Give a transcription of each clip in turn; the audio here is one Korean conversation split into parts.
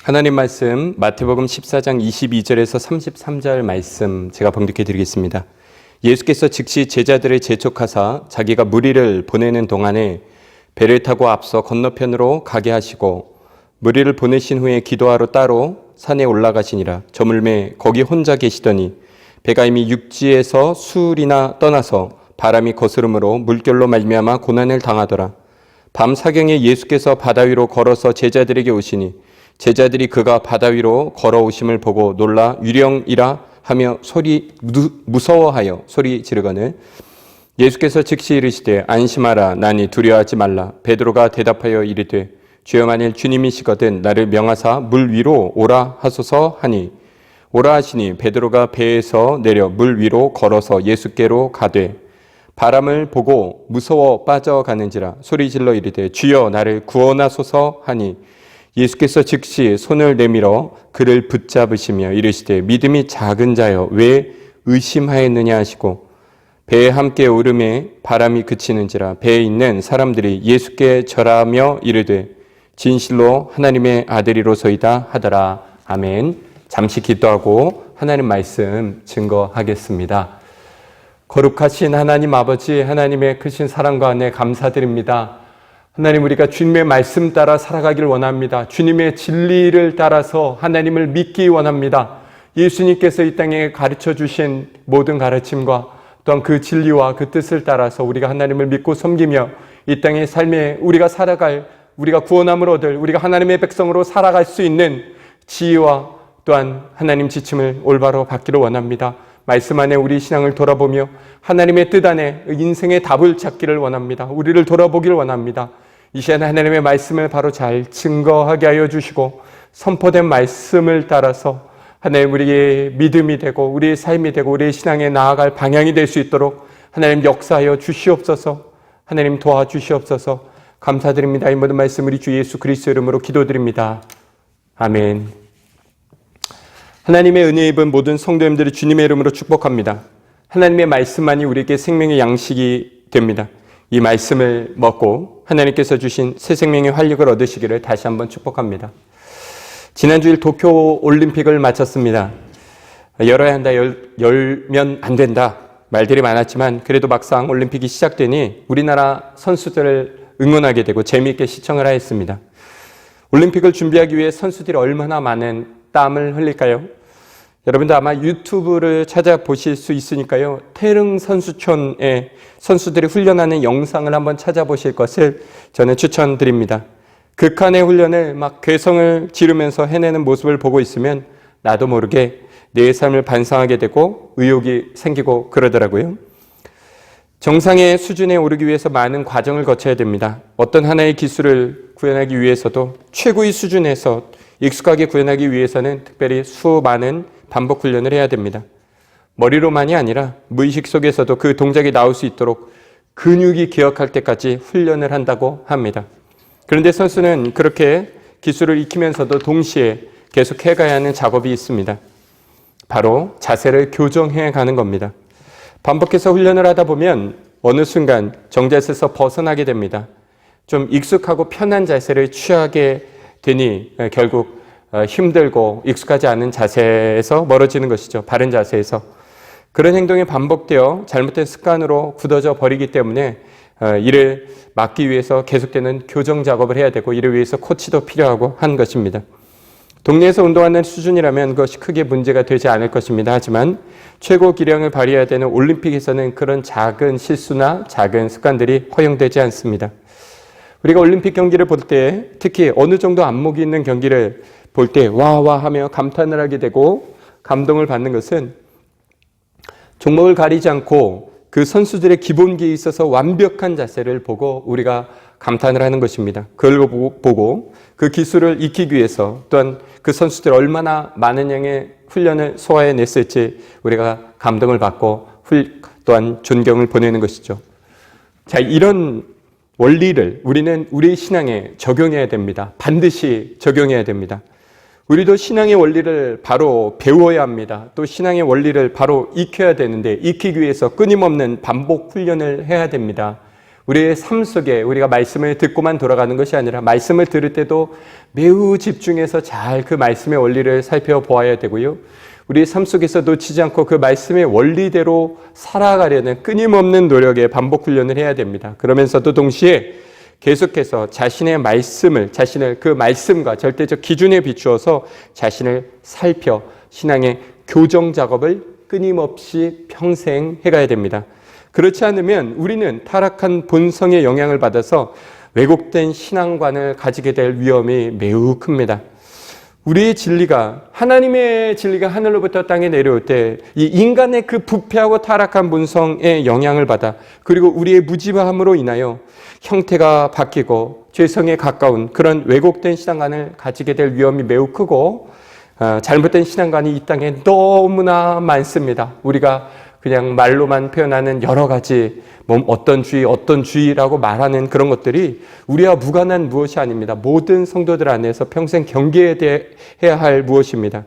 하나님 말씀 마태복음 14장 22절에서 33절 말씀 제가 봉독해 드리겠습니다. 예수께서 즉시 제자들을 재촉하사 자기가 무리를 보내는 동안에 배를 타고 앞서 건너편으로 가게 하시고 무리를 보내신 후에 기도하러 따로 산에 올라가시니라. 저물매 거기 혼자 계시더니 배가 이미 육지에서 수울이나 떠나서 바람이 거스름으로 물결로 말미암아 고난을 당하더라. 밤 사경에 예수께서 바다 위로 걸어서 제자들에게 오시니 제자들이 그가 바다 위로 걸어오심을 보고 놀라 유령이라 하며 무서워하여 소리 지르거늘 예수께서 즉시 이르시되 안심하라 나니 두려워하지 말라. 베드로가 대답하여 이르되 주여 만일 주님이시거든 나를 명하사 물 위로 오라 하소서 하니 오라 하시니 베드로가 배에서 내려 물 위로 걸어서 예수께로 가되 바람을 보고 무서워 빠져가는지라 소리질러 이르되 주여 나를 구원하소서 하니 예수께서 즉시 손을 내밀어 그를 붙잡으시며 이르시되 믿음이 작은 자여 왜 의심하였느냐 하시고 배에 함께 오름에 바람이 그치는지라 배에 있는 사람들이 예수께 절하며 이르되 진실로 하나님의 아들이로소이다 하더라. 아멘. 잠시 기도하고 하나님 말씀 증거하겠습니다. 거룩하신 하나님 아버지, 하나님의 크신 사랑과 은혜 감사드립니다. 하나님, 우리가 주님의 말씀 따라 살아가길 원합니다. 주님의 진리를 따라서 하나님을 믿기 원합니다. 예수님께서 이 땅에 가르쳐 주신 모든 가르침과 또한 그 진리와 그 뜻을 따라서 우리가 하나님을 믿고 섬기며 이 땅의 삶에 우리가 살아갈, 우리가 구원함을 얻을, 우리가 하나님의 백성으로 살아갈 수 있는 지혜와 또한 하나님 지침을 올바로 받기를 원합니다. 말씀 안에 우리 신앙을 돌아보며 하나님의 뜻 안에 인생의 답을 찾기를 원합니다. 우리를 돌아보기를 원합니다. 이 시간 하나님의 말씀을 바로 잘 증거하게 하여 주시고 선포된 말씀을 따라서 하나님 우리의 믿음이 되고 우리의 삶이 되고 우리의 신앙에 나아갈 방향이 될 수 있도록 하나님 역사하여 주시옵소서. 하나님 도와주시옵소서. 감사드립니다. 이 모든 말씀 우리 주 예수 그리스도 이름으로 기도드립니다. 아멘. 하나님의 은혜 입은 모든 성도님들을 주님의 이름으로 축복합니다. 하나님의 말씀만이 우리에게 생명의 양식이 됩니다. 이 말씀을 먹고 하나님께서 주신 새 생명의 활력을 얻으시기를 다시 한번 축복합니다. 지난 주일 도쿄 올림픽을 마쳤습니다. 열어야 한다, 열면 안 된다 말들이 많았지만 그래도 막상 올림픽이 시작되니 우리나라 선수들을 응원하게 되고 재미있게 시청을 하였습니다. 올림픽을 준비하기 위해 선수들이 얼마나 많은 땀을 흘릴까요? 여러분도 아마 유튜브를 찾아보실 수 있으니까요. 태릉 선수촌에 선수들이 훈련하는 영상을 한번 찾아보실 것을 저는 추천드립니다. 극한의 훈련을 막 괴성을 지르면서 해내는 모습을 보고 있으면 나도 모르게 내 삶을 반성하게 되고 의욕이 생기고 그러더라고요. 정상의 수준에 오르기 위해서 많은 과정을 거쳐야 됩니다. 어떤 하나의 기술을 구현하기 위해서도 최고의 수준에서 익숙하게 구현하기 위해서는 특별히 수많은 반복 훈련을 해야 됩니다. 머리로만이 아니라 무의식 속에서도 그 동작이 나올 수 있도록 근육이 기억할 때까지 훈련을 한다고 합니다. 그런데 선수는 그렇게 기술을 익히면서도 동시에 계속 해가야 하는 작업이 있습니다. 바로 자세를 교정해 가는 겁니다. 반복해서 훈련을 하다 보면 어느 순간 정자세에서 벗어나게 됩니다. 좀 익숙하고 편한 자세를 취하게 되니 결국 힘들고 익숙하지 않은 자세에서 멀어지는 것이죠. 바른 자세에서. 그런 행동이 반복되어 잘못된 습관으로 굳어져 버리기 때문에 이를 막기 위해서 계속되는 교정 작업을 해야 되고 이를 위해서 코치도 필요하고 한 것입니다. 동네에서 운동하는 수준이라면 그것이 크게 문제가 되지 않을 것입니다. 하지만 최고 기량을 발휘해야 되는 올림픽에서는 그런 작은 실수나 작은 습관들이 허용되지 않습니다. 우리가 올림픽 경기를 볼 때 특히 어느 정도 안목이 있는 경기를 볼 때 와와 하며 감탄을 하게 되고 감동을 받는 것은 종목을 가리지 않고 그 선수들의 기본기에 있어서 완벽한 자세를 보고 우리가 감탄을 하는 것입니다. 그걸 보고 그 기술을 익히기 위해서 또한 그 선수들이 얼마나 많은 양의 훈련을 소화해냈을지 우리가 감동을 받고 또한 존경을 보내는 것이죠. 자, 이런 원리를 우리는 우리 신앙에 적용해야 됩니다. 반드시 적용해야 됩니다. 우리도 신앙의 원리를 바로 배워야 합니다. 또 신앙의 원리를 바로 익혀야 되는데 익히기 위해서 끊임없는 반복 훈련을 해야 됩니다. 우리의 삶 속에 우리가 말씀을 듣고만 돌아가는 것이 아니라 말씀을 들을 때도 매우 집중해서 잘 그 말씀의 원리를 살펴보아야 되고요. 우리의 삶 속에서 놓치지 않고 그 말씀의 원리대로 살아가려는 끊임없는 노력에 반복 훈련을 해야 됩니다. 그러면서도 동시에 계속해서 자신의 말씀을, 자신을 그 말씀과 절대적 기준에 비추어서 자신을 살펴 신앙의 교정 작업을 끊임없이 평생 해가야 됩니다. 그렇지 않으면 우리는 타락한 본성의 영향을 받아서 왜곡된 신앙관을 가지게 될 위험이 매우 큽니다. 우리의 진리가, 하나님의 진리가 하늘로부터 땅에 내려올 때 이 인간의 그 부패하고 타락한 본성의 영향을 받아 그리고 우리의 무지함으로 인하여 형태가 바뀌고 죄성에 가까운 그런 왜곡된 신앙관을 가지게 될 위험이 매우 크고 잘못된 신앙관이 이 땅에 너무나 많습니다. 우리가 그냥 말로만 표현하는 여러 가지 어떤 주의라고 말하는 그런 것들이 우리와 무관한 무엇이 아닙니다. 모든 성도들 안에서 평생 경계해야 할 무엇입니다.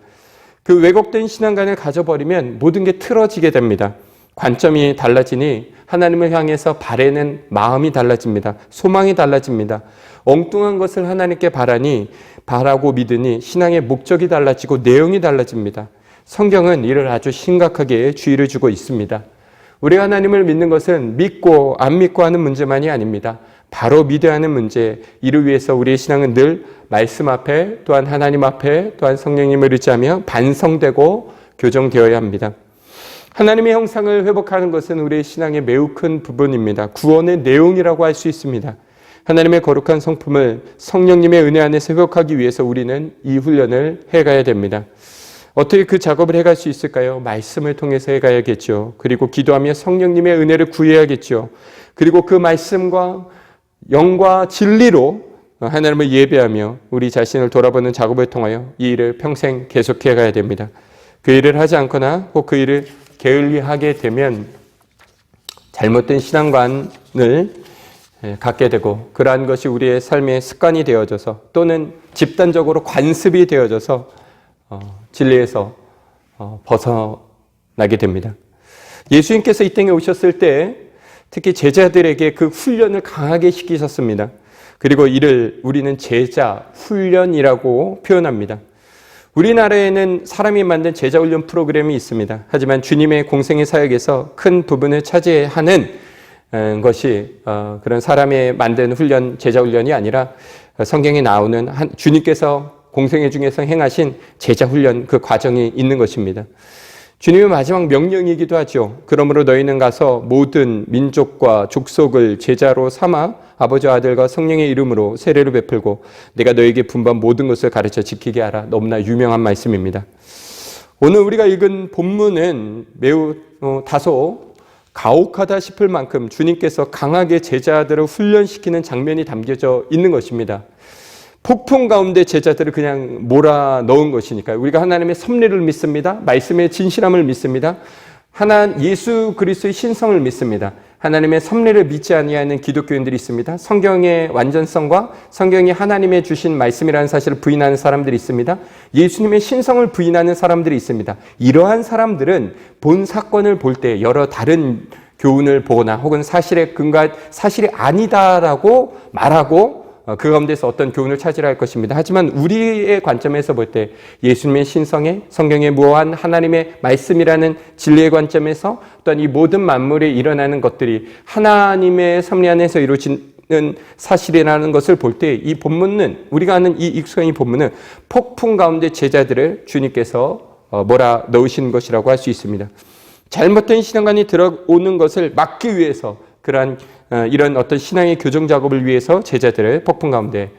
그 왜곡된 신앙관을 가져버리면 모든 게 틀어지게 됩니다. 관점이 달라지니 하나님을 향해서 바라는 마음이 달라집니다. 소망이 달라집니다. 엉뚱한 것을 하나님께 바라고 믿으니 신앙의 목적이 달라지고 내용이 달라집니다. 성경은 이를 아주 심각하게 주의를 주고 있습니다. 우리가 하나님을 믿는 것은 믿고 안 믿고 하는 문제만이 아닙니다. 바로 믿어야 하는 문제, 이를 위해서 우리의 신앙은 늘 말씀 앞에 또한 하나님 앞에 또한 성령님을 의지하며 반성되고 교정되어야 합니다. 하나님의 형상을 회복하는 것은 우리의 신앙의 매우 큰 부분입니다. 구원의 내용이라고 할 수 있습니다. 하나님의 거룩한 성품을 성령님의 은혜 안에서 회복하기 위해서 우리는 이 훈련을 해가야 됩니다. 어떻게 그 작업을 해갈 수 있을까요? 말씀을 통해서 해가야겠죠. 그리고 기도하며 성령님의 은혜를 구해야겠죠. 그리고 그 말씀과 영과 진리로 하나님을 예배하며 우리 자신을 돌아보는 작업을 통하여 이 일을 평생 계속해 가야 됩니다. 그 일을 하지 않거나 혹 그 일을 게을리하게 되면 잘못된 신앙관을 갖게 되고 그러한 것이 우리의 삶의 습관이 되어져서 또는 집단적으로 관습이 되어져서 진리에서 벗어나게 됩니다. 예수님께서 이 땅에 오셨을 때 특히 제자들에게 그 훈련을 강하게 시키셨습니다. 그리고 이를 우리는 제자 훈련이라고 표현합니다. 우리나라에는 사람이 만든 제자 훈련 프로그램이 있습니다. 하지만 주님의 공생의 사역에서 큰 부분을 차지하는 것이 그런 사람이 만든 훈련, 제자 훈련이 아니라 성경에 나오는 주님께서 공생애 중에서 행하신 제자 훈련 그 과정이 있는 것입니다. 주님의 마지막 명령이기도 하죠. 그러므로 너희는 가서 모든 민족과 족속을 제자로 삼아 아버지와 아들과 성령의 이름으로 세례를 베풀고 내가 너에게 분부한 모든 것을 가르쳐 지키게 하라. 너무나 유명한 말씀입니다. 오늘 우리가 읽은 본문은 매우 다소 가혹하다 싶을 만큼 주님께서 강하게 제자들을 훈련시키는 장면이 담겨져 있는 것입니다. 폭풍 가운데 제자들을 그냥 몰아넣은 것이니까요. 우리가 하나님의 섭리를 믿습니다. 말씀의 진실함을 믿습니다. 예수 그리스도의 신성을 믿습니다. 하나님의 섭리를 믿지 아니하는 기독교인들이 있습니다. 성경의 완전성과 성경이 하나님의 주신 말씀이라는 사실을 부인하는 사람들이 있습니다. 예수님의 신성을 부인하는 사람들이 있습니다. 이러한 사람들은 본 사건을 볼 때 여러 다른 교훈을 보거나 혹은 사실이 아니다라고 말하고 그 가운데서 어떤 교훈을 찾으려 할 것입니다. 하지만 우리의 관점에서 볼 때 예수님의 신성에 성경에 무한 하나님의 말씀이라는 진리의 관점에서 또한 이 모든 만물에 일어나는 것들이 하나님의 섭리 안에서 이루어지는 사실이라는 것을 볼 때 이 본문은 우리가 아는 이 익숙한 이 본문은 폭풍 가운데 제자들을 주님께서 몰아넣으신 것이라고 할 수 있습니다. 잘못된 신앙관이 들어오는 것을 막기 위해서 그러한 이런 어떤 신앙의 교정 작업을 위해서 제자들을 폭풍 가운데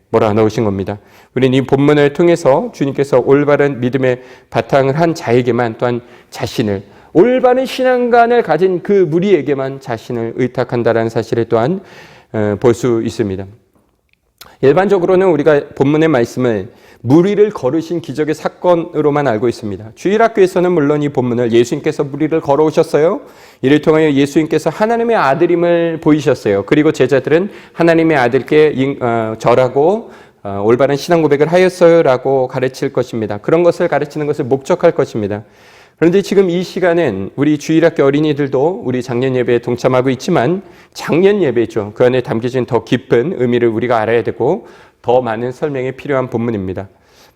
몰아넣으신 겁니다. 우리는 이 본문을 통해서 주님께서 올바른 믿음의 바탕을 한 자에게만 또한 자신을 올바른 신앙관을 가진 그 무리에게만 자신을 의탁한다라는 사실을 또한 볼 수 있습니다. 일반적으로는 우리가 본문의 말씀을 무리를 걸으신 기적의 사건으로만 알고 있습니다. 주일학교에서는 물론 이 본문을 예수님께서 무리를 걸어오셨어요. 이를 통하여 예수님께서 하나님의 아들임을 보이셨어요. 그리고 제자들은 하나님의 아들께 절하고 올바른 신앙 고백을 하였어요라고 가르칠 것입니다. 그런 것을 가르치는 것을 목적할 것입니다. 그런데 지금 이 시간엔 우리 주일학교 어린이들도 우리 작년 예배에 동참하고 있지만 작년 예배죠. 그 안에 담겨진 더 깊은 의미를 우리가 알아야 되고 더 많은 설명이 필요한 본문입니다.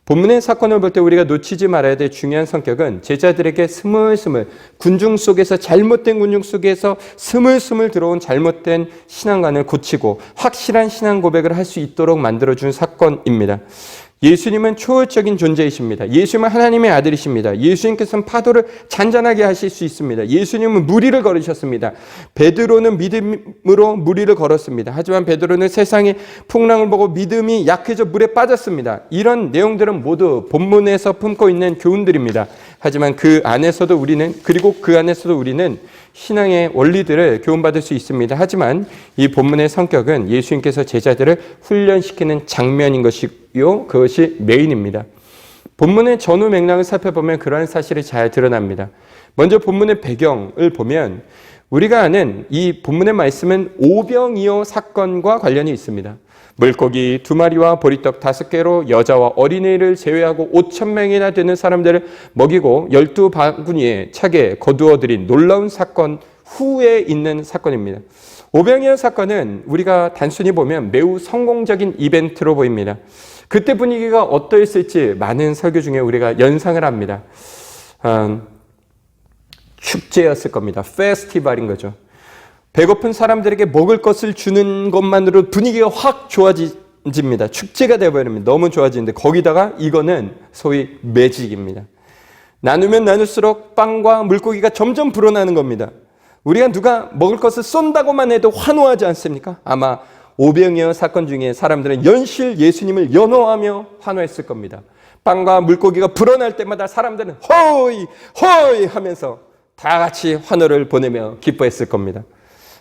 본문의 사건을 볼 때 우리가 놓치지 말아야 될 중요한 성격은 제자들에게 스물스물 군중 속에서 잘못된 군중 속에서 스물스물 들어온 잘못된 신앙관을 고치고 확실한 신앙 고백을 할 수 있도록 만들어준 사건입니다. 예수님은 초월적인 존재이십니다. 예수님은 하나님의 아들이십니다. 예수님께서는 파도를 잔잔하게 하실 수 있습니다. 예수님은 무리를 걸으셨습니다. 베드로는 믿음으로 무리를 걸었습니다. 하지만 베드로는 세상의 풍랑을 보고 믿음이 약해져 물에 빠졌습니다. 이런 내용들은 모두 본문에서 품고 있는 교훈들입니다. 하지만 그 안에서도 우리는 신앙의 원리들을 교훈받을 수 있습니다. 하지만 이 본문의 성격은 예수님께서 제자들을 훈련시키는 장면인 것이요, 그것이 메인입니다. 본문의 전후 맥락을 살펴보면 그러한 사실이 잘 드러납니다. 먼저 본문의 배경을 보면 우리가 아는 이 본문의 말씀은 오병이어 사건과 관련이 있습니다. 물고기 2마리와 보리떡 5개로 여자와 어린이를 제외하고 5,000명이나 되는 사람들을 먹이고 12바구니에 차게 거두어들인 놀라운 사건 후에 있는 사건입니다. 오병이어 사건은 우리가 단순히 보면 매우 성공적인 이벤트로 보입니다. 그때 분위기가 어떠했을지 많은 설교 중에 우리가 연상을 합니다. 축제였을 겁니다. 페스티벌인 거죠. 배고픈 사람들에게 먹을 것을 주는 것만으로 분위기가 확 좋아집니다. 축제가 되어버립니다. 너무 좋아지는데 거기다가 이거는 소위 매직입니다. 나누면 나눌수록 빵과 물고기가 점점 불어나는 겁니다. 우리가 누가 먹을 것을 쏜다고만 해도 환호하지 않습니까? 아마 오병이어 사건 중에 사람들은 연실 예수님을 연호하며 환호했을 겁니다. 빵과 물고기가 불어날 때마다 사람들은 호이 호이 하면서 다 같이 환호를 보내며 기뻐했을 겁니다.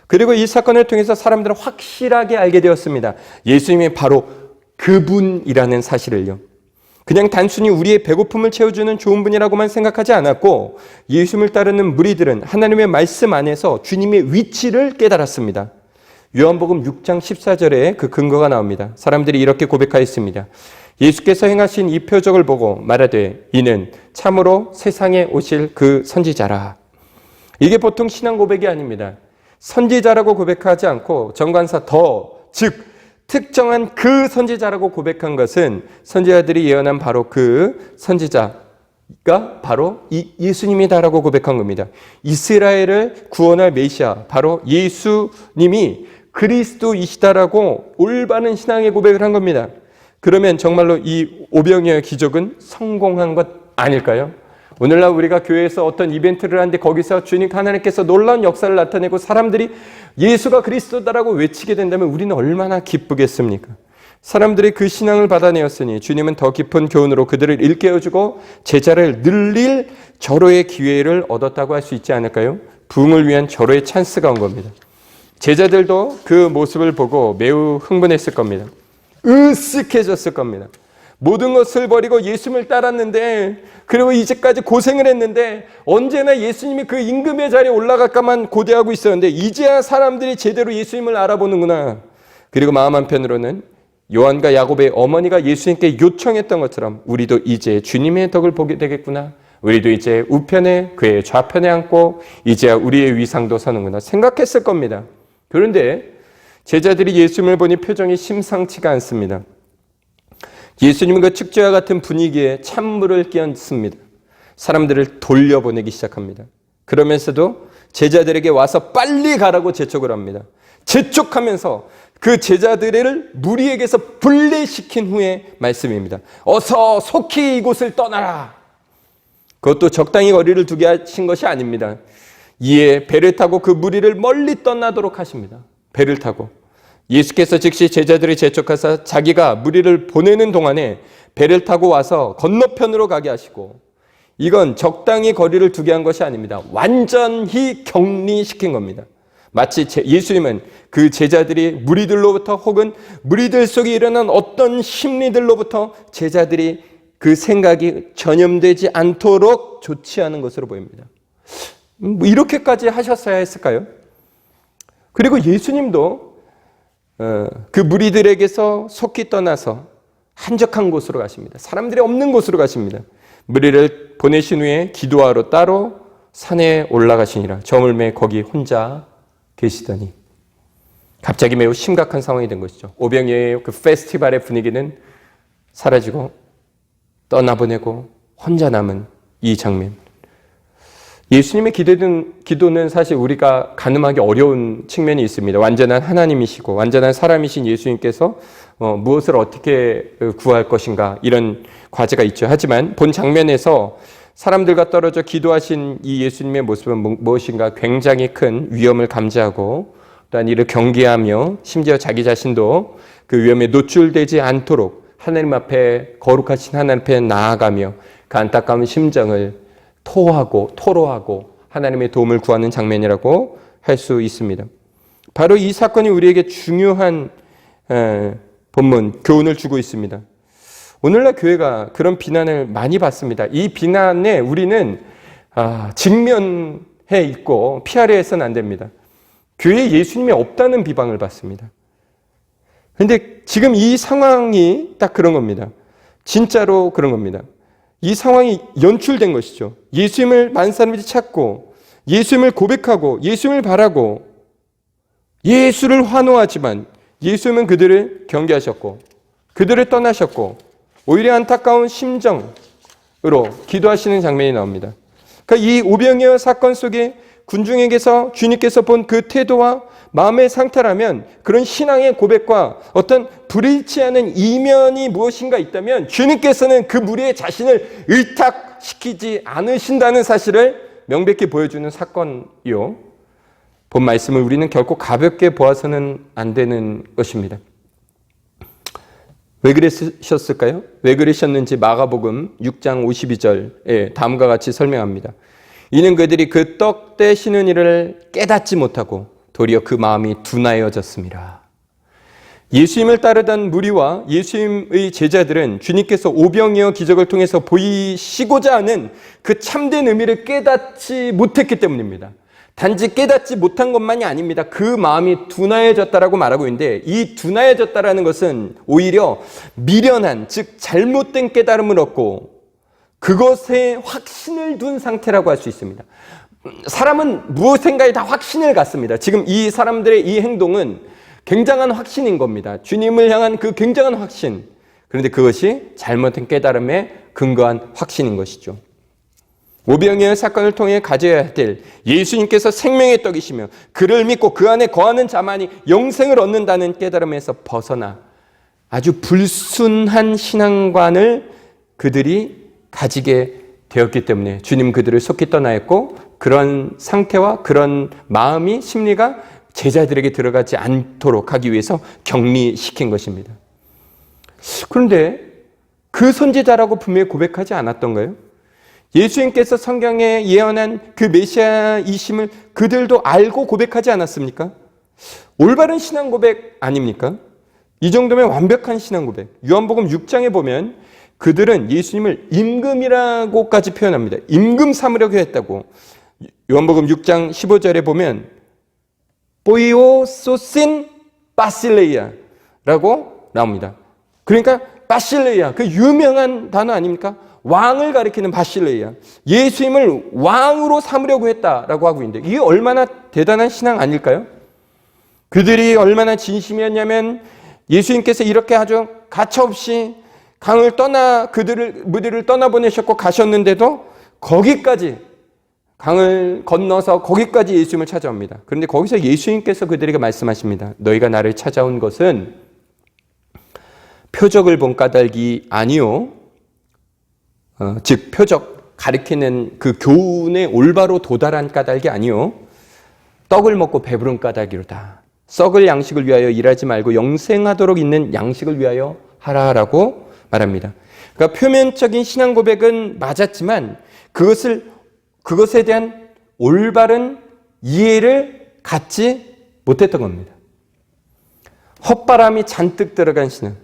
그리고 이 사건을 통해서 사람들은 확실하게 알게 되었습니다. 예수님이 바로 그분이라는 사실을요. 그냥 단순히 우리의 배고픔을 채워주는 좋은 분이라고만 생각하지 않았고 예수님을 따르는 무리들은 하나님의 말씀 안에서 주님의 위치를 깨달았습니다. 요한복음 6장 14절에 그 근거가 나옵니다. 사람들이 이렇게 고백하였습니다. 예수께서 행하신 이 표적을 보고 말하되 이는 참으로 세상에 오실 그 선지자라. 이게 보통 신앙 고백이 아닙니다. 선지자라고 고백하지 않고 정관사 즉 특정한 그 선지자라고 고백한 것은 선지자들이 예언한 바로 그 선지자가 바로 예수님이다라고 고백한 겁니다. 이스라엘을 구원할 메시아 바로 예수님이 그리스도이시다라고 올바른 신앙의 고백을 한 겁니다. 그러면 정말로 이 오병이어의 기적은 성공한 것 아닐까요? 오늘날 우리가 교회에서 어떤 이벤트를 하는데 거기서 주님 하나님께서 놀라운 역사를 나타내고 사람들이 예수가 그리스도다라고 외치게 된다면 우리는 얼마나 기쁘겠습니까? 사람들이 그 신앙을 받아내었으니 주님은 더 깊은 교훈으로 그들을 일깨워주고 제자를 늘릴 절호의 기회를 얻었다고 할 수 있지 않을까요? 부흥을 위한 절호의 찬스가 온 겁니다. 제자들도 그 모습을 보고 매우 흥분했을 겁니다. 으쓱해졌을 겁니다. 모든 것을 버리고 예수님을 따랐는데 그리고 이제까지 고생을 했는데 언제나 예수님이 그 임금의 자리에 올라갈까만 고대하고 있었는데 이제야 사람들이 제대로 예수님을 알아보는구나. 그리고 마음 한편으로는 요한과 야곱의 어머니가 예수님께 요청했던 것처럼 우리도 이제 주님의 덕을 보게 되겠구나. 우리도 이제 우편에 그의 좌편에 앉고 이제야 우리의 위상도 서는구나 생각했을 겁니다. 그런데 제자들이 예수님을 보니 표정이 심상치가 않습니다. 예수님은 그 축제와 같은 분위기에 찬물을 끼얹습니다. 사람들을 돌려보내기 시작합니다. 그러면서도 제자들에게 와서 빨리 가라고 재촉을 합니다. 재촉하면서 그 제자들을 무리에게서 분리시킨 후의 말씀입니다. 어서 속히 이곳을 떠나라. 그것도 적당히 거리를 두게 하신 것이 아닙니다. 이에 배를 타고 그 무리를 멀리 떠나도록 하십니다. 배를 타고. 예수께서 즉시 제자들이 재촉하사 자기가 무리를 보내는 동안에 배를 타고 와서 건너편으로 가게 하시고 이건 적당히 거리를 두게 한 것이 아닙니다. 완전히 격리시킨 겁니다. 마치 예수님은 그 제자들이 무리들로부터 혹은 무리들 속에 일어난 어떤 심리들로부터 제자들이 그 생각이 전염되지 않도록 조치하는 것으로 보입니다. 이렇게까지 하셨어야 했을까요? 그리고 예수님도 그 무리들에게서 속히 떠나서 한적한 곳으로 가십니다. 사람들이 없는 곳으로 가십니다. 무리를 보내신 후에 기도하러 따로 산에 올라가시니라. 저물매 거기 혼자 계시더니 갑자기 매우 심각한 상황이 된 것이죠. 오병이어의 그 페스티벌의 분위기는 사라지고 떠나보내고 혼자 남은 이 장면. 예수님의 기도는 사실 우리가 가늠하기 어려운 측면이 있습니다. 완전한 하나님이시고 완전한 사람이신 예수님께서 무엇을 어떻게 구할 것인가 이런 과제가 있죠. 하지만 본 장면에서 사람들과 떨어져 기도하신 이 예수님의 모습은 무엇인가 굉장히 큰 위험을 감지하고 또한 이를 경계하며 심지어 자기 자신도 그 위험에 노출되지 않도록 하나님 앞에 거룩하신 하나님 앞에 나아가며 그 안타까운 심정을 토로하고 하나님의 도움을 구하는 장면이라고 할 수 있습니다. 바로 이 사건이 우리에게 중요한 본문, 교훈을 주고 있습니다. 오늘날 교회가 그런 비난을 많이 받습니다. 이 비난에 우리는 직면해 있고 피하려 해서는 안 됩니다. 교회에 예수님이 없다는 비방을 받습니다. 그런데 지금 이 상황이 딱 그런 겁니다. 진짜로 그런 겁니다. 이 상황이 연출된 것이죠. 예수님을 많은 사람들이 찾고 예수님을 고백하고 예수님을 바라고 예수를 환호하지만 예수님은 그들을 경계하셨고 그들을 떠나셨고 오히려 안타까운 심정으로 기도하시는 장면이 나옵니다. 그러니까 이 오병이어 사건 속에 군중에게서 주님께서 본 그 태도와 마음의 상태라면 그런 신앙의 고백과 어떤 불일치 않은 이면이 무엇인가 있다면 주님께서는 그 무리의 자신을 의탁시키지 않으신다는 사실을 명백히 보여주는 사건이요. 본 말씀을 우리는 결코 가볍게 보아서는 안 되는 것입니다. 왜 그러셨을까요? 왜 그러셨는지 마가복음 6장 52절에 다음과 같이 설명합니다. 이는 그들이 그 떡 떼시는 일을 깨닫지 못하고 도리어 그 마음이 둔하여졌습니다. 예수님을 따르던 무리와 예수님의 제자들은 주님께서 오병이어 기적을 통해서 보이시고자 하는 그 참된 의미를 깨닫지 못했기 때문입니다. 단지 깨닫지 못한 것만이 아닙니다. 그 마음이 둔하여졌다라고 말하고 있는데 이 둔하여졌다라는 것은 오히려 미련한, 즉 잘못된 깨달음을 얻고 그것에 확신을 둔 상태라고 할 수 있습니다. 사람은 무엇인가에 다 확신을 갖습니다. 지금 이 사람들의 이 행동은 굉장한 확신인 겁니다. 주님을 향한 그 굉장한 확신. 그런데 그것이 잘못된 깨달음에 근거한 확신인 것이죠. 오병이어 사건을 통해 가져야 될 예수님께서 생명의 떡이시며 그를 믿고 그 안에 거하는 자만이 영생을 얻는다는 깨달음에서 벗어나 아주 불순한 신앙관을 그들이 가지게 되었기 때문에 주님 그들을 속히 떠나였고 그런 상태와 그런 마음이 심리가 제자들에게 들어가지 않도록 하기 위해서 격리시킨 것입니다. 그런데 그 선지자라고 분명히 고백하지 않았던가요? 예수님께서 성경에 예언한 그 메시아이심을 그들도 알고 고백하지 않았습니까? 올바른 신앙 고백 아닙니까? 이 정도면 완벽한 신앙 고백. 요한복음 6장에 보면 그들은 예수님을 임금이라고까지 표현합니다. 임금 삼으려고 했다고. 요한복음 6장 15절에 보면 포이오소신 바실레이아라고 나옵니다. 그러니까 바실레이아, 그 유명한 단어 아닙니까? 왕을 가리키는 바실레이아. 예수님을 왕으로 삼으려고 했다라고 하고 있는데 이게 얼마나 대단한 신앙 아닐까요? 그들이 얼마나 진심이었냐면 예수님께서 이렇게 아주 가차없이 강을 무리를 떠나보내셨고 가셨는데도 거기까지 강을 건너서 거기까지 예수님을 찾아옵니다. 그런데 거기서 예수님께서 그들에게 말씀하십니다. 너희가 나를 찾아온 것은 표적을 본 까닭이 아니요. 즉 표적 가리키는 그 교훈에 올바로 도달한 까닭이 아니요. 떡을 먹고 배부른 까닭이로다. 썩을 양식을 위하여 일하지 말고 영생하도록 있는 양식을 위하여 하라라고 말합니다. 그러니까 표면적인 신앙 고백은 맞았지만 그것에 대한 올바른 이해를 갖지 못했던 겁니다. 헛바람이 잔뜩 들어간 신앙,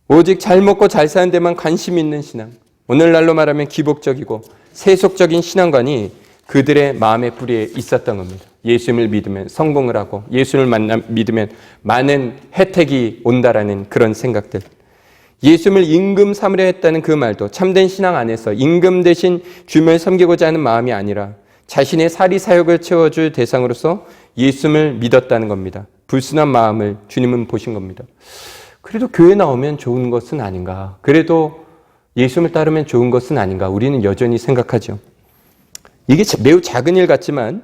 오직 잘 먹고 잘 사는 데만 관심 있는 신앙, 오늘날로 말하면 기복적이고 세속적인 신앙관이 그들의 마음의 뿌리에 있었던 겁니다. 예수님을 믿으면 성공을 하고 예수님을 믿으면 많은 혜택이 온다라는 그런 생각들. 예수님을 임금 삼으려 했다는 그 말도 참된 신앙 안에서 임금 대신 주님을 섬기고자 하는 마음이 아니라 자신의 사리 사욕을 채워줄 대상으로서 예수님을 믿었다는 겁니다. 불순한 마음을 주님은 보신 겁니다. 그래도 교회 나오면 좋은 것은 아닌가? 그래도 예수님을 따르면 좋은 것은 아닌가? 우리는 여전히 생각하죠. 이게 매우 작은 일 같지만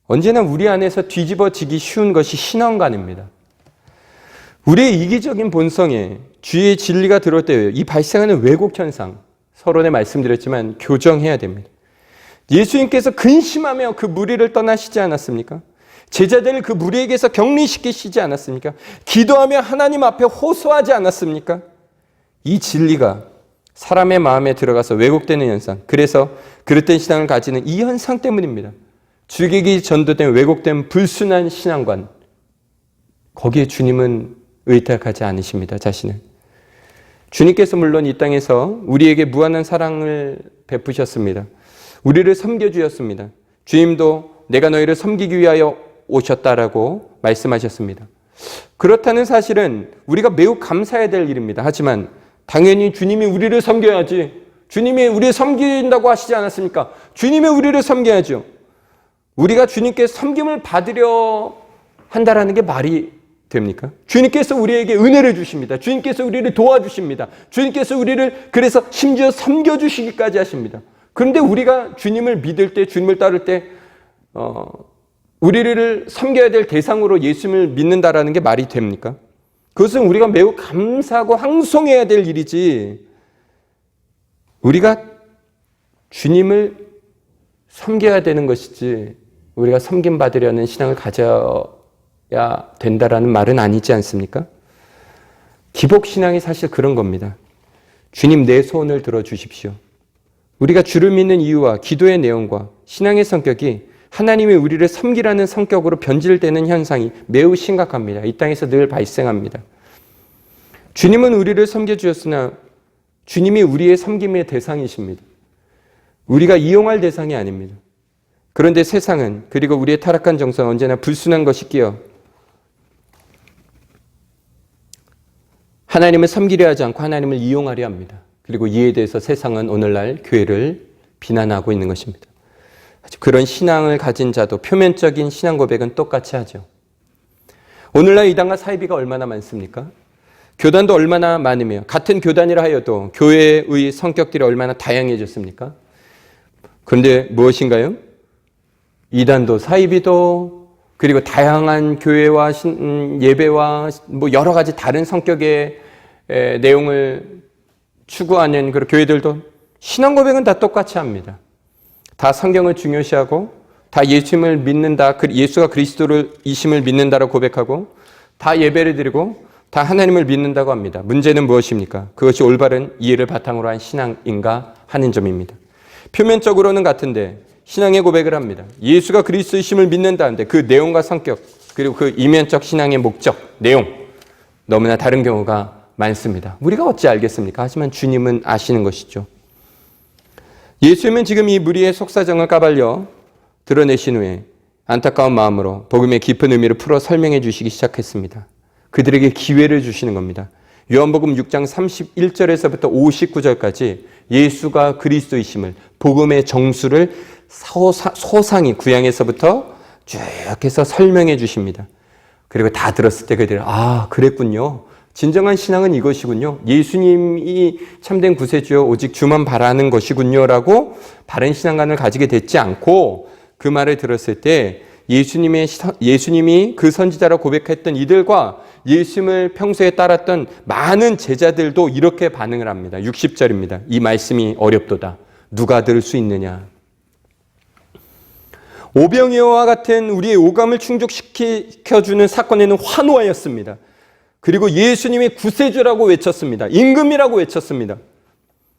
언제나 우리 안에서 뒤집어지기 쉬운 것이 신앙관입니다. 우리의 이기적인 본성에 주의 진리가 들어올 때 이 발생하는 왜곡 현상, 서론에 말씀드렸지만 교정해야 됩니다. 예수님께서 근심하며 그 무리를 떠나시지 않았습니까? 제자들을 그 무리에게서 격리시키시지 않았습니까? 기도하며 하나님 앞에 호소하지 않았습니까? 이 진리가 사람의 마음에 들어가서 왜곡되는 현상, 그래서 그릇된 신앙을 가지는 이 현상 때문입니다. 주객이 전도된 왜곡된 불순한 신앙관, 거기에 주님은 의탁하지 않으십니다. 자신을. 주님께서 물론 이 땅에서 우리에게 무한한 사랑을 베푸셨습니다. 우리를 섬겨주셨습니다. 주님도 내가 너희를 섬기기 위하여 오셨다라고 말씀하셨습니다. 그렇다는 사실은 우리가 매우 감사해야 될 일입니다. 하지만 당연히 주님이 우리를 섬겨야지. 주님이 우리를 섬긴다고 하시지 않았습니까? 주님이 우리를 섬겨야죠. 우리가 주님께 섬김을 받으려 한다라는 게 말이 됩니까? 주님께서 우리에게 은혜를 주십니다. 주님께서 우리를 도와주십니다. 주님께서 우리를 그래서 심지어 섬겨주시기까지 하십니다. 그런데 우리가 주님을 믿을 때, 주님을 따를 때 우리를 섬겨야 될 대상으로 예수님을 믿는다라는 게 말이 됩니까? 그것은 우리가 매우 감사하고 항송해야 될 일이지, 우리가 주님을 섬겨야 되는 것이지 우리가 섬김받으려는 신앙을 가져야 된다라는 말은 아니지 않습니까? 기복신앙이 사실 그런 겁니다. 주님, 내 소원을 들어주십시오. 우리가 주를 믿는 이유와 기도의 내용과 신앙의 성격이 하나님이 우리를 섬기라는 성격으로 변질되는 현상이 매우 심각합니다. 이 땅에서 늘 발생합니다. 주님은 우리를 섬겨주셨으나 주님이 우리의 섬김의 대상이십니다. 우리가 이용할 대상이 아닙니다. 그런데 세상은, 그리고 우리의 타락한 정서는 언제나 불순한 것이 끼어 하나님을 섬기려 하지 않고 하나님을 이용하려 합니다. 그리고 이에 대해서 세상은 오늘날 교회를 비난하고 있는 것입니다. 그런 신앙을 가진 자도 표면적인 신앙 고백은 똑같이 하죠. 오늘날 이단과 사이비가 얼마나 많습니까? 교단도 얼마나 많으며 같은 교단이라 하여도 교회의 성격들이 얼마나 다양해졌습니까? 그런데 무엇인가요? 이단도 사이비도 그리고 다양한 교회와 예배와 뭐 여러 가지 다른 성격의 내용을 추구하는 그런 교회들도 신앙 고백은 다 똑같이 합니다. 다 성경을 중요시하고 다 예수님을 믿는다, 예수가 그리스도이심을 믿는다라고 고백하고 다 예배를 드리고 다 하나님을 믿는다고 합니다. 문제는 무엇입니까? 그것이 올바른 이해를 바탕으로 한 신앙인가 하는 점입니다. 표면적으로는 같은데 신앙의 고백을 합니다. 예수가 그리스도이심을 믿는다는데 그 내용과 성격, 그리고 그 이면적 신앙의 목적, 내용 너무나 다른 경우가 많습니다. 우리가 어찌 알겠습니까? 하지만 주님은 아시는 것이죠. 예수님은 지금 이 무리의 속사정을 까발려 드러내신 후에 안타까운 마음으로 복음의 깊은 의미를 풀어 설명해 주시기 시작했습니다. 그들에게 기회를 주시는 겁니다. 요한복음 6장 31절에서부터 59절까지 예수가 그리스도이심을, 복음의 정수를 소상히 구약에서부터 쭉 해서 설명해 주십니다. 그리고 다 들었을 때 그들이 그랬군요. 진정한 신앙은 이것이군요. 예수님이 참된 구세주요 오직 주만 바라는 것이군요 라고 바른 신앙관을 가지게 됐지 않고, 그 말을 들었을 때 예수님이 그 선지자라고 고백했던 이들과 예수님을 평소에 따랐던 많은 제자들도 이렇게 반응을 합니다. 60절입니다. 이 말씀이 어렵도다. 누가 들을 수 있느냐. 오병이어와 같은 우리의 오감을 충족시켜주는 사건에는 환호하였습니다. 그리고 예수님이 구세주라고 외쳤습니다. 임금이라고 외쳤습니다.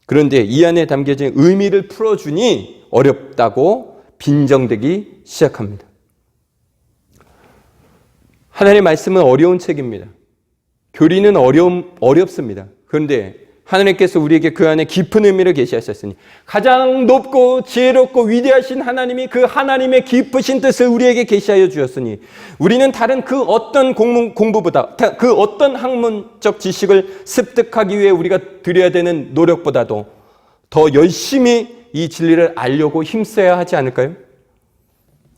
그런데 이 안에 담겨진 의미를 풀어주니 어렵다고 빈정대기 시작합니다. 하나님의 말씀은 어려운 책입니다. 교리는 어렵습니다. 그런데 하나님께서 우리에게 그 안에 깊은 의미를 계시하셨으니 가장 높고 지혜롭고 위대하신 하나님이 그 하나님의 깊으신 뜻을 우리에게 계시하여 주셨으니 우리는 다른 그 어떤 공부보다 그 어떤 학문적 지식을 습득하기 위해 우리가 들여야 되는 노력보다도 더 열심히 이 진리를 알려고 힘써야 하지 않을까요?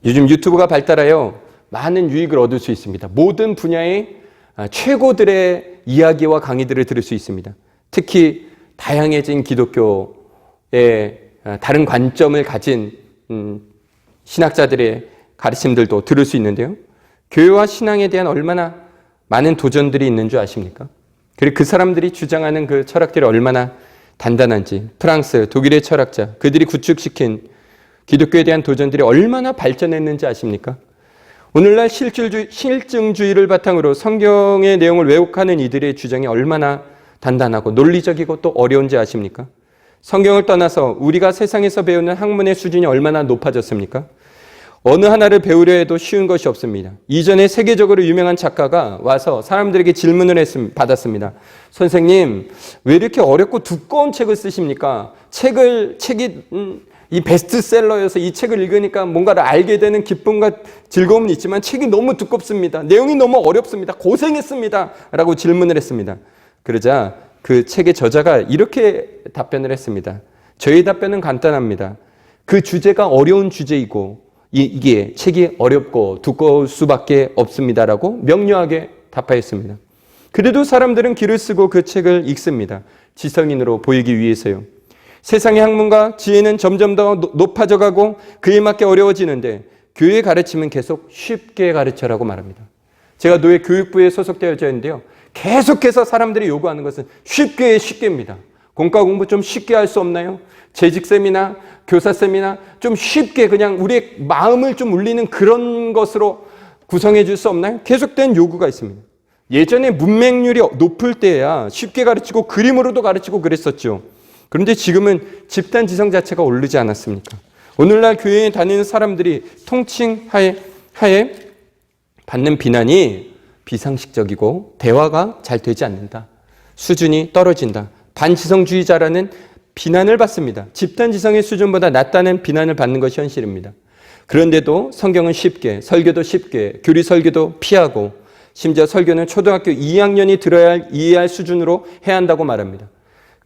요즘 유튜브가 발달하여 많은 유익을 얻을 수 있습니다. 모든 분야의 최고들의 이야기와 강의들을 들을 수 있습니다. 특히 다양해진 기독교의 다른 관점을 가진 신학자들의 가르침들도 들을 수 있는데요. 교회와 신앙에 대한 얼마나 많은 도전들이 있는 줄 아십니까? 그리고 그 사람들이 주장하는 그 철학들이 얼마나 단단한지, 프랑스, 독일의 철학자, 그들이 구축시킨 기독교에 대한 도전들이 얼마나 발전했는지 아십니까? 오늘날 실증주의를 바탕으로 성경의 내용을 왜곡하는 이들의 주장이 얼마나 단단하고 논리적이고 또 어려운지 아십니까? 성경을 떠나서 우리가 세상에서 배우는 학문의 수준이 얼마나 높아졌습니까? 어느 하나를 배우려 해도 쉬운 것이 없습니다. 이전에 세계적으로 유명한 작가가 와서 사람들에게 질문을 받았습니다. 선생님, 왜 이렇게 어렵고 두꺼운 책을 쓰십니까? 책이 이 베스트셀러여서 이 책을 읽으니까 뭔가를 알게 되는 기쁨과 즐거움은 있지만 책이 너무 두껍습니다. 내용이 너무 어렵습니다. 고생했습니다. 라고 질문을 했습니다. 그러자 그 책의 저자가 이렇게 답변을 했습니다. 저의 답변은 간단합니다. 그 주제가 어려운 주제이고 이게 책이 어렵고 두꺼울 수밖에 없습니다라고 명료하게 답하였습니다. 그래도 사람들은 길을 쓰고 그 책을 읽습니다. 지성인으로 보이기 위해서요. 세상의 학문과 지혜는 점점 더 높아져 가고 그에 맞게 어려워지는데 교회의 가르침은 계속 쉽게 가르쳐라고 말합니다. 제가 노예 교육부에 소속되어 있는데요. 계속해서 사람들이 요구하는 것은 쉽게입니다. 공과 공부 좀 쉽게 할 수 없나요? 재직쌤이나 교사쌤이나 좀 쉽게 그냥 우리의 마음을 좀 울리는 그런 것으로 구성해 줄 수 없나요? 계속된 요구가 있습니다. 예전에 문맹률이 높을 때야 쉽게 가르치고 그림으로도 가르치고 그랬었죠. 그런데 지금은 집단 지성 자체가 오르지 않았습니까? 오늘날 교회에 다니는 사람들이 통칭하에 받는 비난이 비상식적이고 대화가 잘 되지 않는다. 수준이 떨어진다. 반지성주의자라는 비난을 받습니다. 집단지성의 수준보다 낮다는 비난을 받는 것이 현실입니다. 그런데도 성경은 쉽게, 설교도 쉽게, 교리 설교도 피하고 심지어 설교는 초등학교 2학년이 들어야 이해할 수준으로 해야 한다고 말합니다.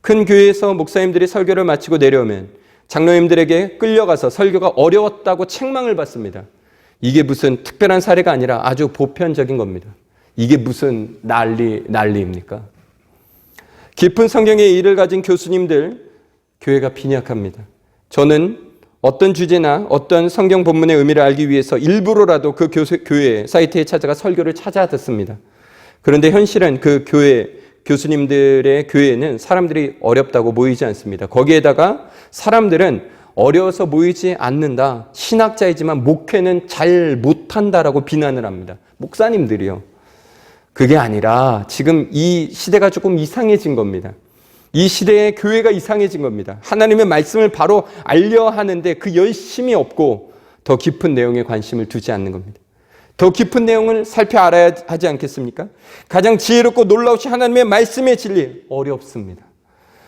큰 교회에서 목사님들이 설교를 마치고 내려오면 장로님들에게 끌려가서 설교가 어려웠다고 책망을 받습니다. 이게 무슨 특별한 사례가 아니라 아주 보편적인 겁니다. 이게 무슨 난리입니까? 깊은 성경의 이해를 가진 교수님들, 교회가 빈약합니다. 저는 어떤 주제나 어떤 성경 본문의 의미를 알기 위해서 일부러라도 그 교회 사이트에 찾아가 설교를 찾아 듣습니다. 그런데 현실은 그 교수님들의 교회에는 사람들이 어렵다고 모이지 않습니다. 거기에다가 사람들은 어려워서 모이지 않는다. 신학자이지만 목회는 잘 못한다라고 비난을 합니다. 목사님들이요. 그게 아니라 지금 이 시대가 조금 이상해진 겁니다. 이 시대의 교회가 이상해진 겁니다. 하나님의 말씀을 바로 알려 하는데 그 열심이 없고 더 깊은 내용에 관심을 두지 않는 겁니다. 더 깊은 내용을 살펴 알아야 하지 않겠습니까? 가장 지혜롭고 놀라우신 하나님의 말씀의 진리 어렵습니다.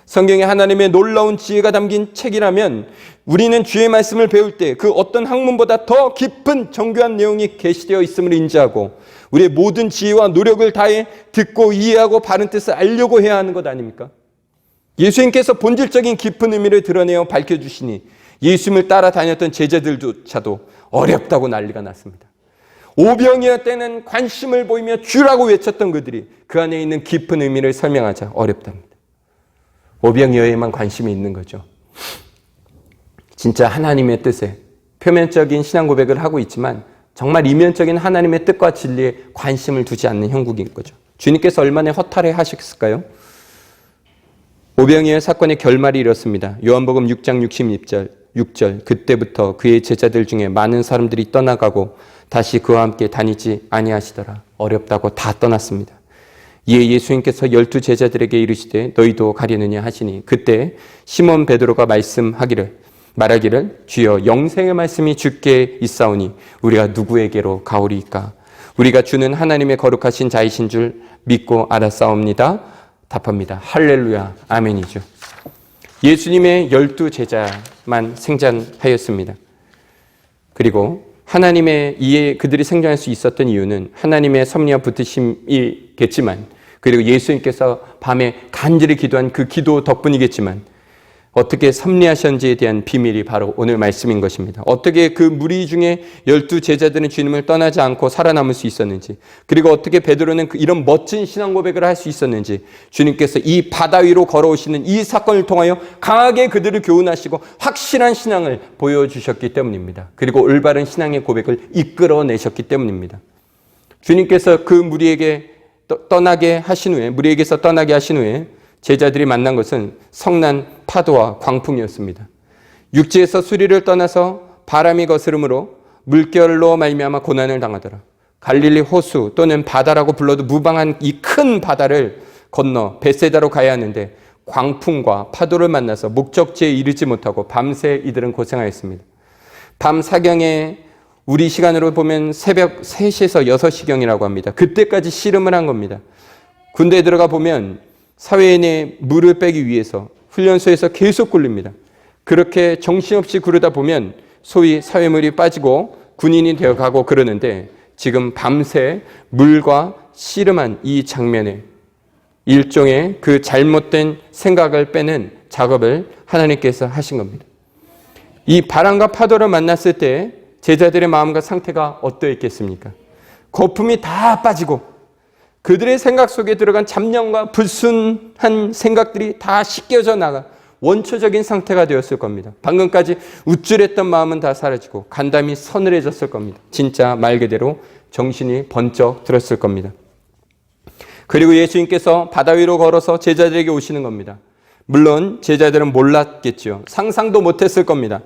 성경에 하나님의 놀라운 지혜가 담긴 책이라면 우리는 주의 말씀을 배울 때 그 어떤 학문보다 더 깊은 정교한 내용이 계시되어 있음을 인지하고 우리의 모든 지혜와 노력을 다해 듣고 이해하고 바른 뜻을 알려고 해야 하는 것 아닙니까? 예수님께서 본질적인 깊은 의미를 드러내어 밝혀주시니 예수님을 따라다녔던 제자들조차도 어렵다고 난리가 났습니다. 오병이어 때는 관심을 보이며 주라고 외쳤던 그들이 그 안에 있는 깊은 의미를 설명하자 어렵답니다. 오병이어에만 관심이 있는 거죠. 진짜 하나님의 뜻에 표면적인 신앙 고백을 하고 있지만 정말 이면적인 하나님의 뜻과 진리에 관심을 두지 않는 형국인 거죠. 주님께서 얼마나 허탈해 하셨을까요? 오병이어 사건의 결말이 이렇습니다. 요한복음 6장 6절 그때부터 그의 제자들 중에 많은 사람들이 떠나가고 다시 그와 함께 다니지 아니하시더라. 어렵다고 다 떠났습니다. 이에 예수님께서 12 제자들에게 이르시되 너희도 가려느냐 하시니 그때 시몬 베드로가 말하기를 주여 영생의 말씀이 주께 있사오니 우리가 누구에게로 가오리이까? 우리가 주는 하나님의 거룩하신 자이신 줄 믿고 알았사옵니다. 답합니다. 할렐루야, 아멘이죠. 예수님의 12제자만 생존하였습니다. 그리고 하나님의 그들이 생존할 수 있었던 이유는 하나님의 섭리와 붙으심이겠지만, 그리고 예수님께서 밤에 간절히 기도한 그 기도 덕분이겠지만, 어떻게 섭리하셨는지에 대한 비밀이 바로 오늘 말씀인 것입니다. 어떻게 그 무리 중에 12제자들은 주님을 떠나지 않고 살아남을 수 있었는지, 그리고 어떻게 베드로는 이런 멋진 신앙 고백을 할 수 있었는지, 주님께서 이 바다 위로 걸어오시는 이 사건을 통하여 강하게 그들을 교훈하시고 확실한 신앙을 보여주셨기 때문입니다. 그리고 올바른 신앙의 고백을 이끌어내셨기 때문입니다. 주님께서 그 무리에게 무리에게서 떠나게 하신 후에 제자들이 만난 것은 성난 파도와 광풍이었습니다. 육지에서 수리를 떠나서 바람이 거스름으로 물결로 말미암아 고난을 당하더라. 갈릴리 호수 또는 바다라고 불러도 무방한 이 큰 바다를 건너 베세다로 가야 하는데 광풍과 파도를 만나서 목적지에 이르지 못하고 밤새 이들은 고생하였습니다. 밤 사경에 우리 시간으로 보면 새벽 3시에서 6시경이라고 합니다. 그때까지 씨름을 한 겁니다. 군대에 들어가 보면 사회인의 물을 빼기 위해서 훈련소에서 계속 굴립니다. 그렇게 정신없이 구르다 보면 소위 사회물이 빠지고 군인이 되어가고 그러는데, 지금 밤새 물과 씨름한 이 장면에 일종의 그 잘못된 생각을 빼는 작업을 하나님께서 하신 겁니다. 이 바람과 파도를 만났을 때 제자들의 마음과 상태가 어떠했겠습니까? 거품이 다 빠지고 그들의 생각 속에 들어간 잡념과 불순한 생각들이 다 씻겨져 나가 원초적인 상태가 되었을 겁니다. 방금까지 우쭐했던 마음은 다 사라지고 간담이 서늘해졌을 겁니다. 진짜 말 그대로 정신이 번쩍 들었을 겁니다. 그리고 예수님께서 바다 위로 걸어서 제자들에게 오시는 겁니다. 물론 제자들은 몰랐겠죠. 상상도 못했을 겁니다.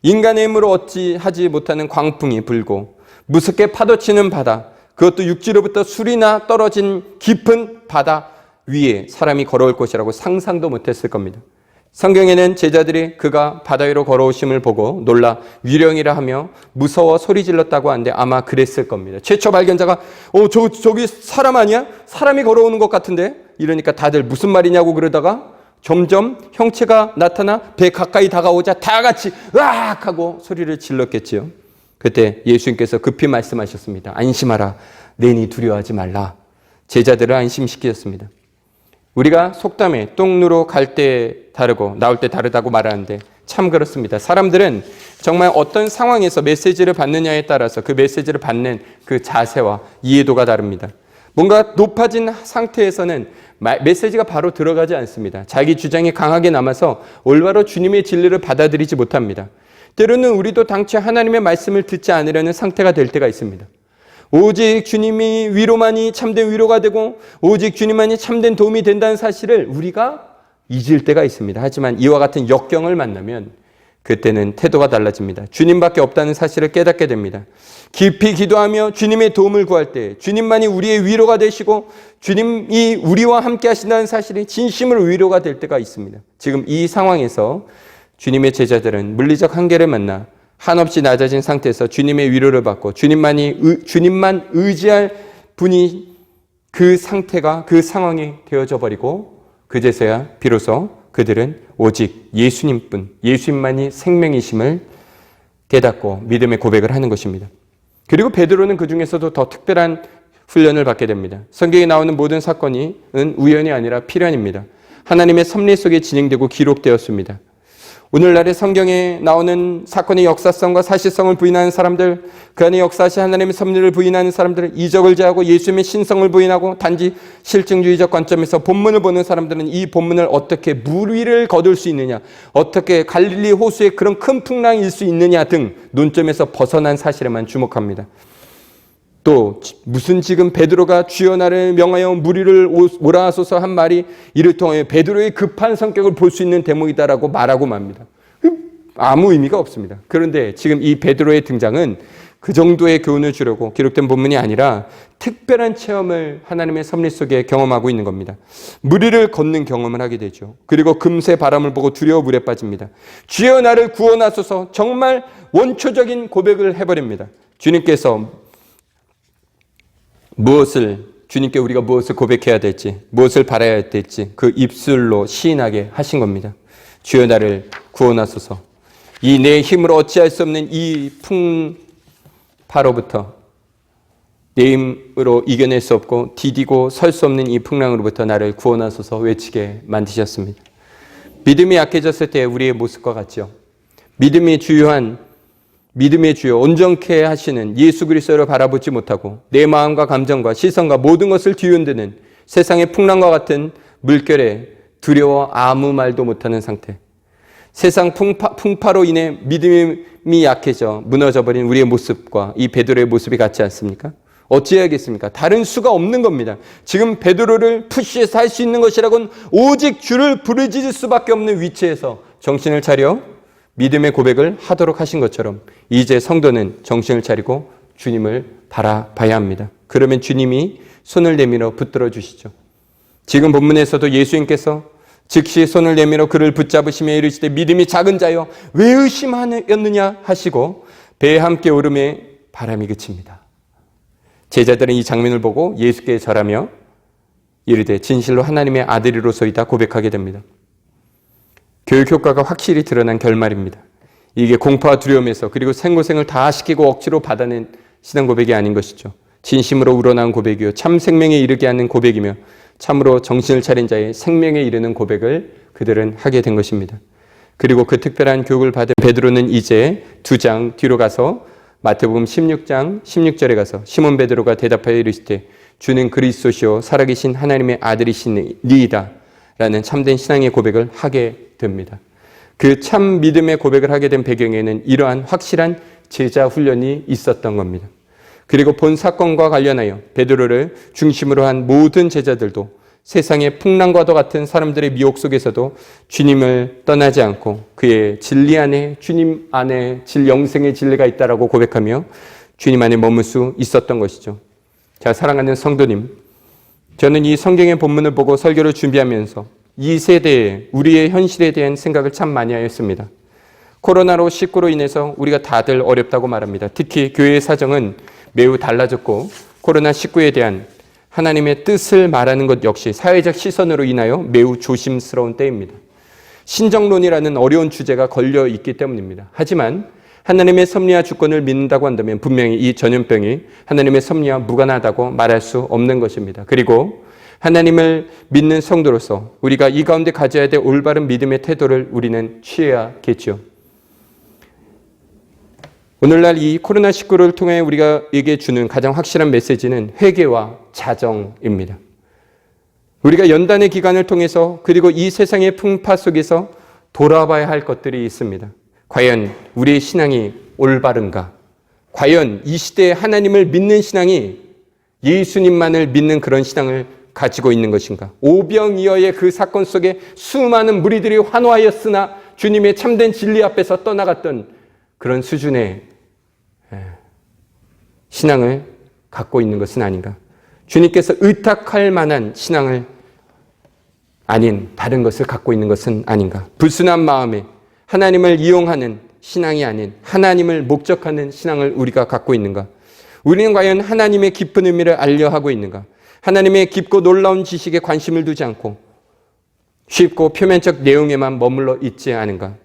인간의 힘으로 어찌하지 못하는 광풍이 불고 무섭게 파도치는 바다, 그것도 육지로부터 수리나 떨어진 깊은 바다 위에 사람이 걸어올 것이라고 상상도 못했을 겁니다. 성경에는 제자들이 그가 바다 위로 걸어오심을 보고 놀라 위령이라 하며 무서워 소리 질렀다고 하는데 아마 그랬을 겁니다. 최초 발견자가 저기 사람 아니야? 사람이 걸어오는 것 같은데? 이러니까 다들 무슨 말이냐고 그러다가 점점 형체가 나타나 배 가까이 다가오자 다 같이 으악 하고 소리를 질렀겠지요. 그때 예수님께서 급히 말씀하셨습니다. 안심하라. 내니 두려워하지 말라. 제자들을 안심시키셨습니다. 우리가 속담에 똥 누러 갈 때 다르고 나올 때 다르다고 말하는데 참 그렇습니다. 사람들은 정말 어떤 상황에서 메시지를 받느냐에 따라서 그 메시지를 받는 그 자세와 이해도가 다릅니다. 뭔가 높아진 상태에서는 메시지가 바로 들어가지 않습니다. 자기 주장이 강하게 남아서 올바로 주님의 진리를 받아들이지 못합니다. 때로는 우리도 당최 하나님의 말씀을 듣지 않으려는 상태가 될 때가 있습니다. 오직 주님이 위로만이 참된 위로가 되고 오직 주님만이 참된 도움이 된다는 사실을 우리가 잊을 때가 있습니다. 하지만 이와 같은 역경을 만나면 그때는 태도가 달라집니다. 주님밖에 없다는 사실을 깨닫게 됩니다. 깊이 기도하며 주님의 도움을 구할 때 주님만이 우리의 위로가 되시고 주님이 우리와 함께 하신다는 사실이 진심으로 위로가 될 때가 있습니다. 지금 이 상황에서 주님의 제자들은 물리적 한계를 만나 한없이 낮아진 상태에서 주님의 위로를 받고 주님만 의지할 분이 그 상태가 그 상황이 되어져 버리고 그제서야 비로소 그들은 오직 예수님뿐, 예수님만이 생명이심을 깨닫고 믿음의 고백을 하는 것입니다. 그리고 베드로는 그 중에서도 더 특별한 훈련을 받게 됩니다. 성경에 나오는 모든 사건은 우연이 아니라 필연입니다. 하나님의 섭리 속에 진행되고 기록되었습니다. 오늘날의 성경에 나오는 사건의 역사성과 사실성을 부인하는 사람들, 그 안에 역사하신 하나님의 섭리를 부인하는 사람들, 이적을 제하고 예수님의 신성을 부인하고 단지 실증주의적 관점에서 본문을 보는 사람들은 이 본문을 어떻게 물 위를 거둘 수 있느냐, 어떻게 갈릴리 호수에 그런 큰 풍랑이 일 수 있느냐 등 논점에서 벗어난 사실에만 주목합니다. 또 무슨 지금 베드로가 주여 나를 명하여 무리를 오라하소서 한 말이 이를 통해 베드로의 급한 성격을 볼 수 있는 대목이다라고 말하고 맙니다. 아무 의미가 없습니다. 그런데 지금 이 베드로의 등장은 그 정도의 교훈을 주려고 기록된 본문이 아니라 특별한 체험을 하나님의 섭리 속에 경험하고 있는 겁니다. 무리를 걷는 경험을 하게 되죠. 그리고 금세 바람을 보고 두려워 물에 빠집니다. 주여 나를 구원하소서, 정말 원초적인 고백을 해버립니다. 주님께서 주님께 우리가 무엇을 고백해야 될지, 무엇을 바라야 될지 그 입술로 시인하게 하신 겁니다. 주여 나를 구원하소서. 이 내 힘으로 어찌할 수 없는 이 풍파로부터, 내 힘으로 이겨낼 수 없고 디디고 설 수 없는 이 풍랑으로부터 나를 구원하소서 외치게 만드셨습니다. 믿음이 약해졌을 때 우리의 모습과 같죠. 믿음의 주요 온전케 하시는 예수 그리스도를 바라보지 못하고 내 마음과 감정과 시선과 모든 것을 뒤흔드는 세상의 풍랑과 같은 물결에 두려워 아무 말도 못하는 상태. 세상 풍파로 인해 믿음이 약해져 무너져버린 우리의 모습과 이 베드로의 모습이 같지 않습니까? 어찌해야겠습니까? 다른 수가 없는 겁니다. 지금 베드로를 푸시해서 할 수 있는 것이라고는 오직 주를 부르짖을 수밖에 없는 위치에서 정신을 차려 믿음의 고백을 하도록 하신 것처럼 이제 성도는 정신을 차리고 주님을 바라봐야 합니다. 그러면 주님이 손을 내밀어 붙들어 주시죠. 지금 본문에서도 예수님께서 즉시 손을 내밀어 그를 붙잡으시며 이르시되 믿음이 작은 자여 왜 의심하였느냐 하시고 배에 함께 오름에 바람이 그칩니다. 제자들은 이 장면을 보고 예수께 절하며 이르되 진실로 하나님의 아들이로소이다 고백하게 됩니다. 교육 효과가 확실히 드러난 결말입니다. 이게 공포와 두려움에서 그리고 생고생을 다 시키고 억지로 받아낸 신앙 고백이 아닌 것이죠. 진심으로 우러나온 고백이요 참 생명에 이르게 하는 고백이며 참으로 정신을 차린 자의 생명에 이르는 고백을 그들은 하게 된 것입니다. 그리고 그 특별한 교육을 받은 베드로는 이제 2장 뒤로 가서 마태복음 16장 16절에 가서 시몬 베드로가 대답하여 이르시되 주는 그리스도시요 살아계신 하나님의 아들이시니이다 라는 참된 신앙의 고백을 하게 됩니다. 그 참 믿음의 고백을 하게 된 배경에는 이러한 확실한 제자 훈련이 있었던 겁니다. 그리고 본 사건과 관련하여 베드로를 중심으로 한 모든 제자들도 세상의 풍랑과도 같은 사람들의 미혹 속에서도 주님을 떠나지 않고 그의 진리 안에 주님 안에 영생의 진리가 있다라고 고백하며 주님 안에 머물 수 있었던 것이죠. 자, 사랑하는 성도님, 저는 이 성경의 본문을 보고 설교를 준비하면서 이 세대에 우리의 현실에 대한 생각을 참 많이 하였습니다. 코로나19로 인해서 우리가 다들 어렵다고 말합니다. 특히 교회의 사정은 매우 달라졌고 코로나19에 대한 하나님의 뜻을 말하는 것 역시 사회적 시선으로 인하여 매우 조심스러운 때입니다. 신정론이라는 어려운 주제가 걸려 있기 때문입니다. 하지만 하나님의 섭리와 주권을 믿는다고 한다면 분명히 이 전염병이 하나님의 섭리와 무관하다고 말할 수 없는 것입니다. 그리고 하나님을 믿는 성도로서 우리가 이 가운데 가져야 될 올바른 믿음의 태도를 우리는 취해야겠죠. 오늘날 이 코로나19를 통해 우리에게 주는 가장 확실한 메시지는 회개와 자정입니다. 우리가 연단의 기간을 통해서 그리고 이 세상의 풍파 속에서 돌아봐야 할 것들이 있습니다. 과연 우리의 신앙이 올바른가? 과연 이 시대에 하나님을 믿는 신앙이 예수님만을 믿는 그런 신앙을 가지고 있는 것인가? 오병이어의 그 사건 속에 수많은 무리들이 환호하였으나 주님의 참된 진리 앞에서 떠나갔던 그런 수준의 신앙을 갖고 있는 것은 아닌가? 주님께서 의탁할 만한 신앙을 아닌 다른 것을 갖고 있는 것은 아닌가? 불순한 마음에 하나님을 이용하는 신앙이 아닌 하나님을 목적하는 신앙을 우리가 갖고 있는가? 우리는 과연 하나님의 깊은 의미를 알려 하고 있는가? 하나님의 깊고 놀라운 지식에 관심을 두지 않고 쉽고 표면적 내용에만 머물러 있지 않은가?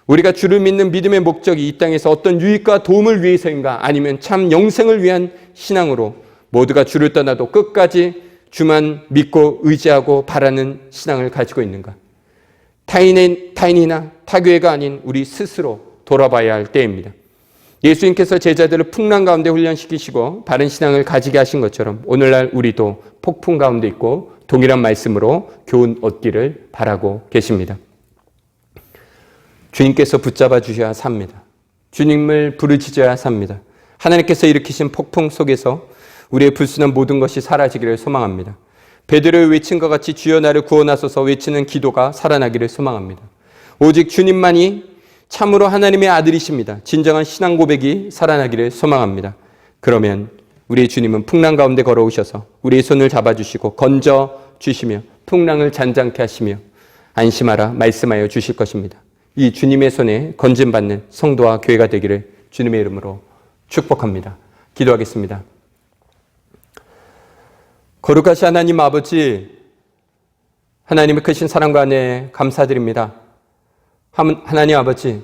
우리가 주를 믿는 믿음의 목적이 이 땅에서 어떤 유익과 도움을 위해서인가? 아니면 참 영생을 위한 신앙으로 모두가 주를 떠나도 끝까지 주만 믿고 의지하고 바라는 신앙을 가지고 있는가? 타인이나 타교회가 아닌 우리 스스로 돌아봐야 할 때입니다. 예수님께서 제자들을 풍랑 가운데 훈련시키시고 바른 신앙을 가지게 하신 것처럼 오늘날 우리도 폭풍 가운데 있고 동일한 말씀으로 교훈 얻기를 바라고 계십니다. 주님께서 붙잡아 주셔야 삽니다. 주님을 부르짖어야 삽니다. 하나님께서 일으키신 폭풍 속에서 우리의 불순한 모든 것이 사라지기를 소망합니다. 베드로의 외침과 같이 주여 나를 구원하소서 외치는 기도가 살아나기를 소망합니다. 오직 주님만이 참으로 하나님의 아들이십니다. 진정한 신앙 고백이 살아나기를 소망합니다. 그러면 우리의 주님은 풍랑 가운데 걸어오셔서 우리의 손을 잡아주시고 건져 주시며 풍랑을 잔잔케 하시며 안심하라 말씀하여 주실 것입니다. 이 주님의 손에 건짐받는 성도와 교회가 되기를 주님의 이름으로 축복합니다. 기도하겠습니다. 거룩하신 하나님 아버지, 하나님의 크신 사랑과 은혜에 감사드립니다. 하나님 아버지,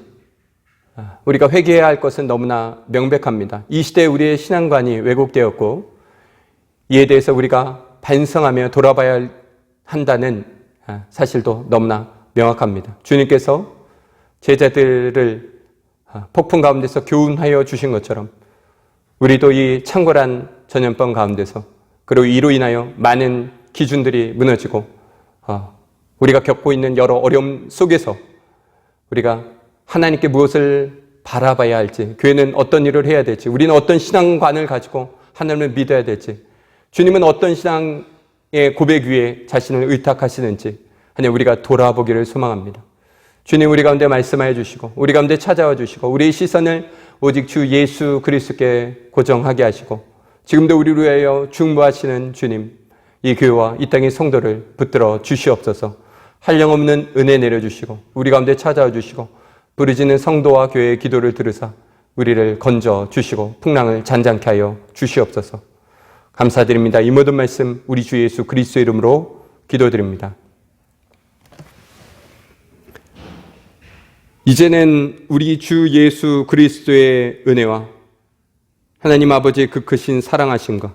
우리가 회개해야 할 것은 너무나 명백합니다. 이 시대에 우리의 신앙관이 왜곡되었고 이에 대해서 우리가 반성하며 돌아봐야 한다는 사실도 너무나 명확합니다. 주님께서 제자들을 폭풍 가운데서 교훈하여 주신 것처럼 우리도 이 창궐한 전염병 가운데서 그리고 이로 인하여 많은 기준들이 무너지고 우리가 겪고 있는 여러 어려움 속에서 우리가 하나님께 무엇을 바라봐야 할지, 교회는 어떤 일을 해야 될지, 우리는 어떤 신앙관을 가지고 하나님을 믿어야 될지, 주님은 어떤 신앙의 고백 위에 자신을 의탁하시는지 하나님 우리가 돌아보기를 소망합니다. 주님 우리 가운데 말씀하여 주시고 우리 가운데 찾아와 주시고 우리의 시선을 오직 주 예수 그리스도께 고정하게 하시고 지금도 우리를 위하여 중보하시는 주님, 이 교회와 이 땅의 성도를 붙들어 주시옵소서. 한량없는 은혜 내려주시고 우리 가운데 찾아와 주시고 부르짖는 성도와 교회의 기도를 들으사 우리를 건져 주시고 풍랑을 잔잔케 하여 주시옵소서. 감사드립니다. 이 모든 말씀 우리 주 예수 그리스도의 이름으로 기도드립니다. 이제는 우리 주 예수 그리스도의 은혜와 하나님 아버지의 그 크신 사랑하심과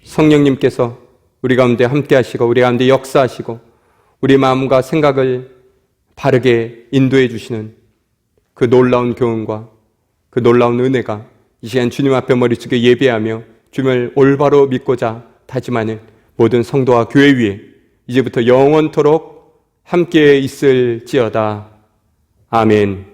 성령님께서 우리 가운데 함께 하시고 우리 가운데 역사하시고 우리 마음과 생각을 바르게 인도해 주시는 그 놀라운 교훈과 그 놀라운 은혜가 이 시간 주님 앞에 머릿속에 예배하며 주님을 올바로 믿고자 다짐하는 모든 성도와 교회 위에 이제부터 영원토록 함께 있을지어다. 아멘.